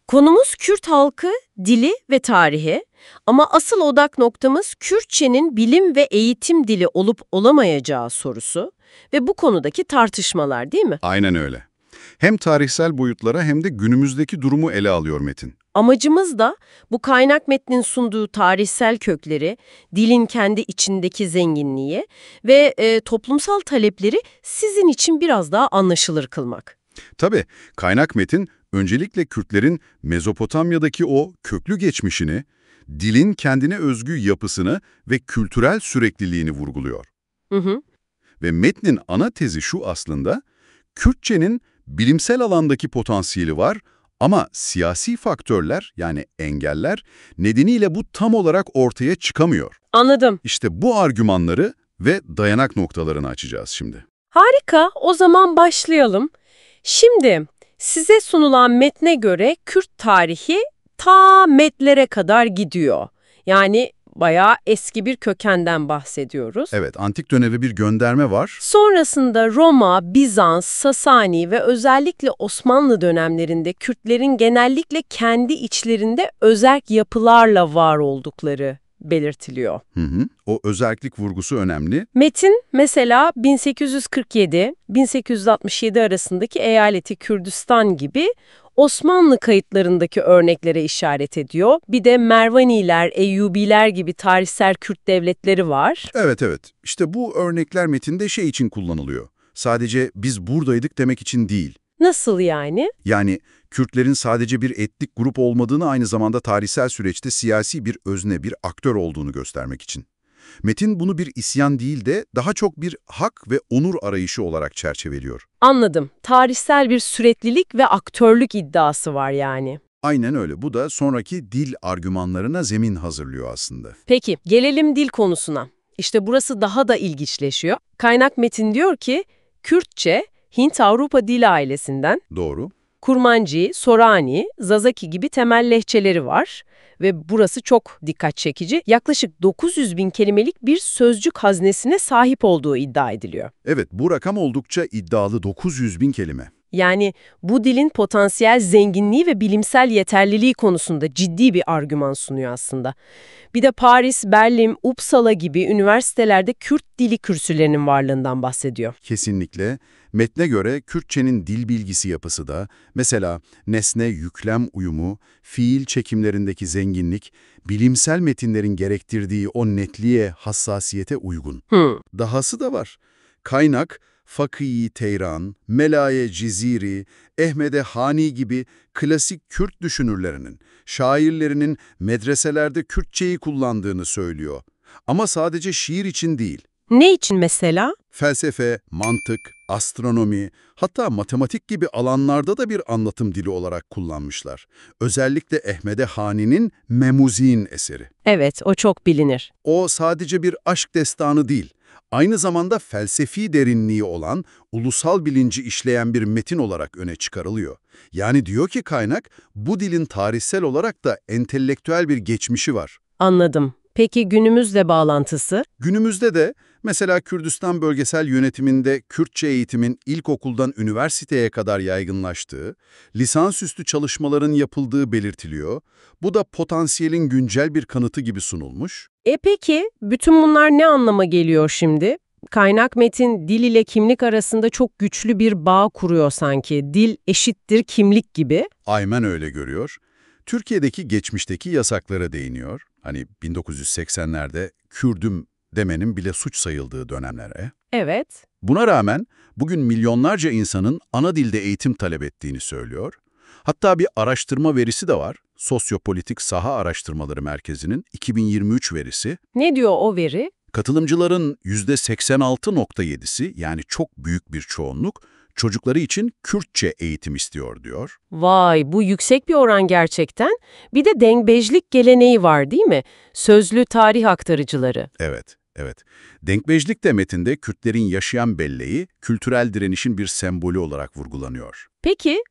Konumuz Kürt halkı, dili ve tarihi ama asıl odak noktamız Kürtçenin bilim ve eğitim dili olup olamayacağı sorusu ve bu konudaki tartışmalar değil mi? Aynen öyle. Hem tarihsel boyutlara hem de günümüzdeki durumu ele alıyor metin. Amacımız da bu kaynak metnin sunduğu tarihsel kökleri, dilin kendi içindeki zenginliği ve toplumsal talepleri sizin için biraz daha anlaşılır kılmak. Tabii kaynak metin öncelikle Kürtlerin Mezopotamya'daki o köklü geçmişini, dilin kendine özgü yapısını ve kültürel sürekliliğini vurguluyor. Hı hı. Ve metnin ana tezi şu aslında, Kürtçenin bilimsel alandaki potansiyeli var ama siyasi faktörler yani engeller nedeniyle bu tam olarak ortaya çıkamıyor. Anladım. İşte bu argümanları ve dayanak noktalarını açacağız şimdi. Harika, o zaman başlayalım. Şimdi size sunulan metne göre Kürt tarihi ta Medlere kadar gidiyor. Yani bayağı eski bir kökenden bahsediyoruz. Evet, antik döneme bir gönderme var. Sonrasında Roma, Bizans, Sasani ve özellikle Osmanlı dönemlerinde Kürtlerin genellikle kendi içlerinde özerk yapılarla var oldukları belirtiliyor. O özerklik vurgusu önemli. Metin mesela 1847-1867 arasındaki eyaleti Kürdistan gibi Osmanlı kayıtlarındaki örneklere işaret ediyor. Bir de Mervaniler, Eyyubiler gibi tarihsel Kürt devletleri var. Evet. İşte bu örnekler metinde şey için kullanılıyor. Sadece biz buradaydık demek için değil. Nasıl yani? Yani Kürtlerin sadece bir etnik grup olmadığını aynı zamanda tarihsel süreçte siyasi bir özne, bir aktör olduğunu göstermek için. Metin bunu bir isyan değil de daha çok bir hak ve onur arayışı olarak çerçeveliyor. Anladım. Tarihsel bir süreklilik ve aktörlük iddiası var yani. Aynen öyle. Bu da sonraki dil argümanlarına zemin hazırlıyor aslında. Peki, gelelim dil konusuna. İşte burası daha da ilginçleşiyor. Kaynak metin diyor ki, Kürtçe, Hint-Avrupa dil ailesinden, Doğru. Kurmanji, Sorani, Zazaki gibi temel lehçeleri var ve burası çok dikkat çekici. Yaklaşık 900 bin kelimelik bir sözcük haznesine sahip olduğu iddia ediliyor. Evet, bu rakam oldukça iddialı 900 bin kelime. Yani bu dilin potansiyel zenginliği ve bilimsel yeterliliği konusunda ciddi bir argüman sunuyor aslında. Bir de Paris, Berlin, Uppsala gibi üniversitelerde Kürt dili kürsülerinin varlığından bahsediyor. Kesinlikle. Metne göre Kürtçenin dil bilgisi yapısı da, mesela nesne-yüklem uyumu, fiil çekimlerindeki zenginlik, bilimsel metinlerin gerektirdiği o netliğe, hassasiyete uygun. Dahası da var. Kaynak, Fakî Teyran, Melaye Ciziri, Ehmede Hani gibi klasik Kürt düşünürlerinin, şairlerinin medreselerde Kürtçeyi kullandığını söylüyor. Ama sadece şiir için değil. Ne için mesela? Felsefe, mantık, astronomi, hatta matematik gibi alanlarda da bir anlatım dili olarak kullanmışlar. Özellikle Ehmede Hani'nin Memuzin eseri. Evet, o çok bilinir. O sadece bir aşk destanı değil, aynı zamanda felsefi derinliği olan, ulusal bilinci işleyen bir metin olarak öne çıkarılıyor. Yani diyor ki kaynak, bu dilin tarihsel olarak da entelektüel bir geçmişi var. Anladım. Peki günümüzle bağlantısı? Günümüzde de mesela Kürdistan bölgesel yönetiminde Kürtçe eğitimin ilkokuldan üniversiteye kadar yaygınlaştığı, lisansüstü çalışmaların yapıldığı belirtiliyor. Bu da potansiyelin güncel bir kanıtı gibi sunulmuş. Peki, bütün bunlar ne anlama geliyor şimdi? Kaynak metin dil ile kimlik arasında çok güçlü bir bağ kuruyor sanki. Dil eşittir kimlik gibi. Aynen öyle görüyor. Türkiye'deki geçmişteki yasaklara değiniyor. Hani 1980'lerde Kürdüm demenin bile suç sayıldığı dönemlere. Evet. Buna rağmen bugün milyonlarca insanın ana dilde eğitim talep ettiğini söylüyor. Hatta bir araştırma verisi de var. Sosyopolitik Saha Araştırmaları Merkezi'nin 2023 verisi. Ne diyor o veri? Katılımcıların %86,7'si yani çok büyük bir çoğunluk çocukları için Kürtçe eğitim istiyor diyor. Vay, bu yüksek bir oran gerçekten. Bir de dengbejlik geleneği var değil mi? Sözlü tarih aktarıcıları. Evet. Denkbejlik de metinde Kürtlerin yaşayan belleği, kültürel direnişin bir sembolü olarak vurgulanıyor. Peki,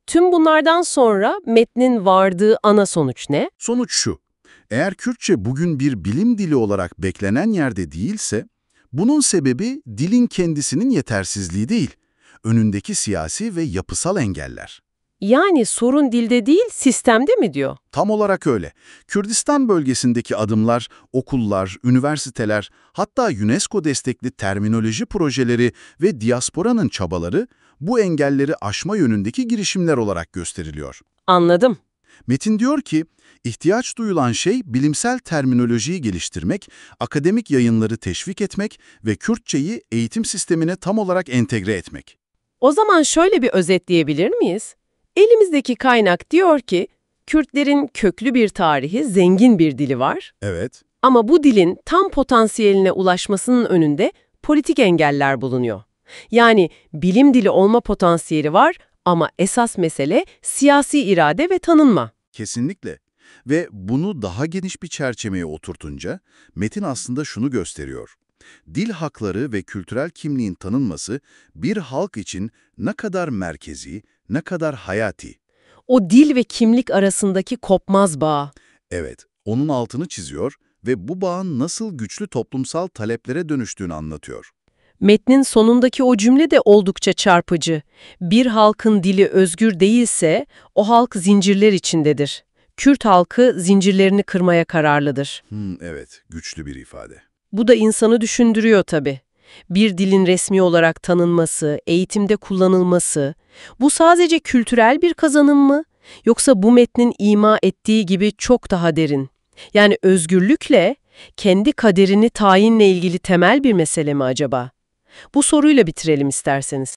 tüm bunlardan sonra metnin vardığı ana sonuç ne? Sonuç şu, eğer Kürtçe bugün bir bilim dili olarak beklenen yerde değilse, bunun sebebi dilin kendisinin yetersizliği değil, önündeki siyasi ve yapısal engeller. Yani sorun dilde değil, sistemde mi diyor? Tam olarak öyle. Kürdistan bölgesindeki adımlar, okullar, üniversiteler, hatta UNESCO destekli terminoloji projeleri ve diasporanın çabaları bu engelleri aşma yönündeki girişimler olarak gösteriliyor. Anladım. Metin diyor ki, ihtiyaç duyulan şey bilimsel terminolojiyi geliştirmek, akademik yayınları teşvik etmek ve Kürtçeyi eğitim sistemine tam olarak entegre etmek. O zaman şöyle bir özetleyebilir miyiz? Elimizdeki kaynak diyor ki, Kürtlerin köklü bir tarihi, zengin bir dili var. Evet, Ama bu dilin tam potansiyeline ulaşmasının önünde politik engeller bulunuyor. Yani bilim dili olma potansiyeli var ama esas mesele siyasi irade ve tanınma. kesinlikle. Ve bunu daha geniş bir çerçeveye oturtunca, metin aslında şunu gösteriyor. Dil hakları ve kültürel kimliğin tanınması bir halk için ne kadar merkezi, ne kadar hayati. O dil ve kimlik arasındaki kopmaz bağ. Evet, onun altını çiziyor ve bu bağın nasıl güçlü toplumsal taleplere dönüştüğünü anlatıyor. Metnin sonundaki o cümle de oldukça çarpıcı. Bir halkın dili özgür değilse o halk zincirler içindedir. Kürt halkı zincirlerini kırmaya kararlıdır. Evet, güçlü bir ifade. Bu da insanı düşündürüyor tabii. Bir dilin resmi olarak tanınması, eğitimde kullanılması, bu sadece kültürel bir kazanım mı? Yoksa bu metnin ima ettiği gibi çok daha derin. Yani özgürlükle, kendi kaderini tayinle ilgili temel bir mesele mi acaba? Bu soruyla bitirelim isterseniz.